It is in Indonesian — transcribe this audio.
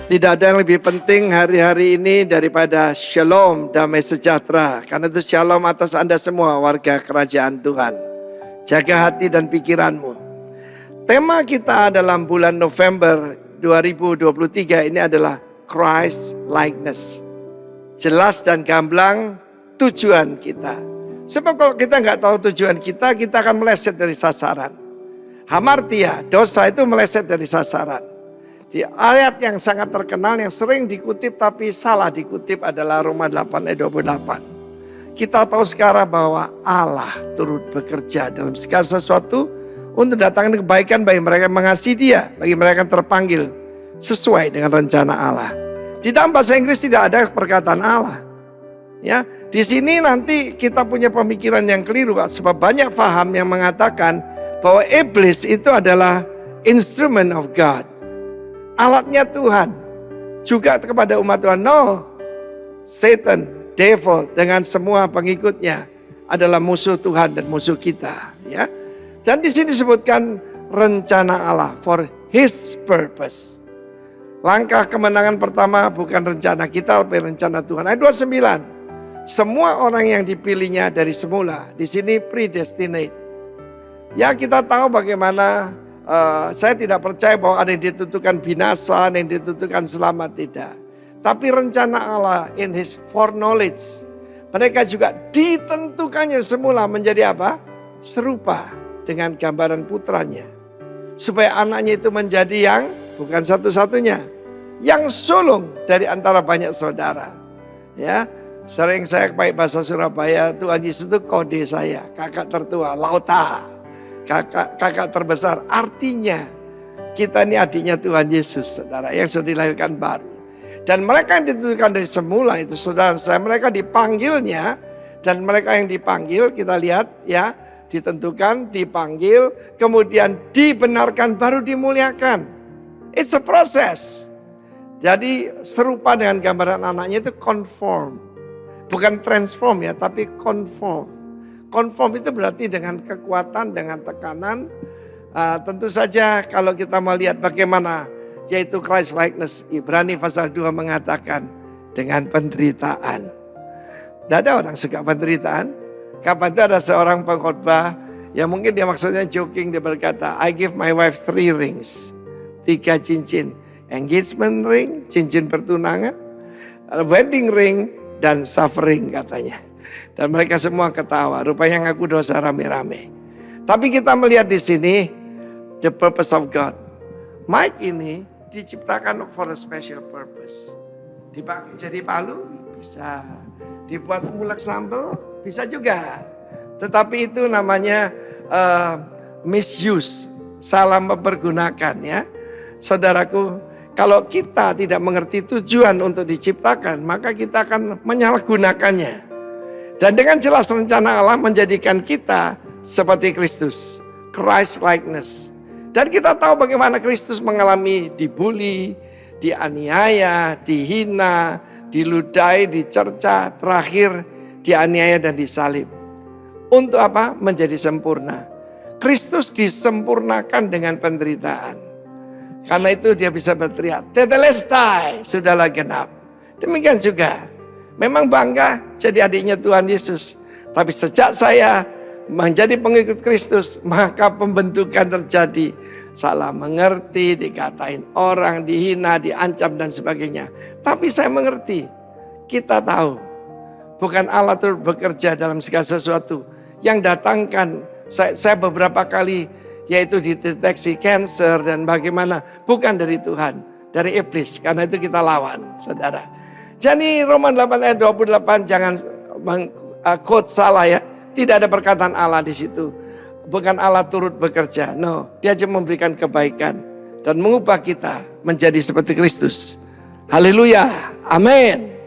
Tidak ada yang lebih penting hari-hari ini daripada shalom, damai sejahtera. Karena itu shalom atas Anda semua warga kerajaan Tuhan. Jaga hati dan pikiranmu. Tema kita dalam bulan November 2023 ini adalah Christ likeness. Jelas dan gamblang tujuan kita. Sebab kalau kita nggak tahu tujuan kita akan meleset dari sasaran. Hamartia, dosa itu meleset dari sasaran. Di ayat yang sangat terkenal yang sering dikutip tapi salah dikutip adalah Roma 8 ayat 28. Kita tahu sekarang bahwa Allah turut bekerja dalam segala sesuatu untuk datangkan kebaikan bagi mereka yang mengasihi Dia, bagi mereka yang terpanggil sesuai dengan rencana Allah. Di dalam bahasa Inggris tidak ada perkataan Allah. Ya, di sini nanti kita punya pemikiran yang keliru, sebab banyak faham yang mengatakan bahwa iblis itu adalah instrument of God. Alatnya Tuhan juga kepada umat Tuhan. No, Satan, devil dengan semua pengikutnya adalah musuh Tuhan dan musuh kita. Ya, dan di sini disebutkan rencana Allah for His purpose. Langkah kemenangan pertama bukan rencana kita, tapi rencana Tuhan. Ayat 29. Semua orang yang dipilihnya dari semula, di sini predestinate. Ya, kita tahu bagaimana. Saya tidak percaya bahwa ada yang ditentukan binasa, ada yang ditentukan selamat, tidak. Tapi rencana Allah in His foreknowledge. Mereka juga ditentukannya semula menjadi apa? Serupa dengan gambaran putranya. Supaya anaknya itu menjadi yang bukan satu-satunya. Yang sulung dari antara banyak saudara. Ya, sering saya pakai bahasa Surabaya, Tuhan Yesus itu kode saya, kakak tertua, lauta. Kakak terbesar, artinya kita ini adiknya Tuhan Yesus, saudara, yang sudah dilahirkan baru. Dan mereka yang ditentukan dari semula itu, saudara saya, mereka dipanggilnya. Dan mereka yang dipanggil, kita lihat ya, ditentukan, dipanggil, kemudian dibenarkan, baru dimuliakan. It's a process. Jadi serupa dengan gambaran anaknya itu conform. Bukan transform ya, tapi conform. Conform itu berarti dengan kekuatan, dengan tekanan. Tentu saja kalau kita melihat bagaimana yaitu Christ likeness. Ibrani pasal 2 mengatakan dengan penderitaan. Tidak ada orang suka penderitaan. Kapan itu ada seorang pengkhotbah yang mungkin dia maksudnya joking, dia berkata, I give my wife 3 rings. 3 cincin. Engagement ring, cincin pertunangan, wedding ring, dan suffering katanya. Dan mereka semua ketawa, rupanya ngaku dosa rame-rame. Tapi kita melihat di sini the purpose of God. Mic ini diciptakan for a special purpose. Dipakai jadi palu bisa, dibuat ngulek sambal bisa juga. Tetapi itu namanya misuse, salah mempergunakan ya. Saudaraku, kalau kita tidak mengerti tujuan untuk diciptakan, maka kita akan menyalahgunakannya. Dan dengan jelas rencana Allah menjadikan kita seperti Kristus. Christ likeness. Dan kita tahu bagaimana Kristus mengalami dibully, dianiaya, dihina, diludahi, dicerca, terakhir dianiaya dan disalib. Untuk apa? Menjadi sempurna. Kristus disempurnakan dengan penderitaan. Karena itu dia bisa berteriak, Tetelestai, sudahlah genap. Demikian juga. Memang bangga jadi adiknya Tuhan Yesus. Tapi sejak saya menjadi pengikut Kristus, maka pembentukan terjadi. Salah mengerti, dikatain orang, dihina, diancam dan sebagainya. Tapi saya mengerti, kita tahu. Bukan Allah turut bekerja dalam segala sesuatu. Yang datangkan, saya beberapa kali yaitu dideteksi cancer dan bagaimana. Bukan dari Tuhan, dari iblis. Karena itu kita lawan, saudara. Jadi Roma 8 ayat 28 jangan quote salah ya. Tidak ada perkataan Allah di situ. Bukan Allah turut bekerja. No, Dia cuma memberikan kebaikan dan mengubah kita menjadi seperti Kristus. Haleluya. Amin.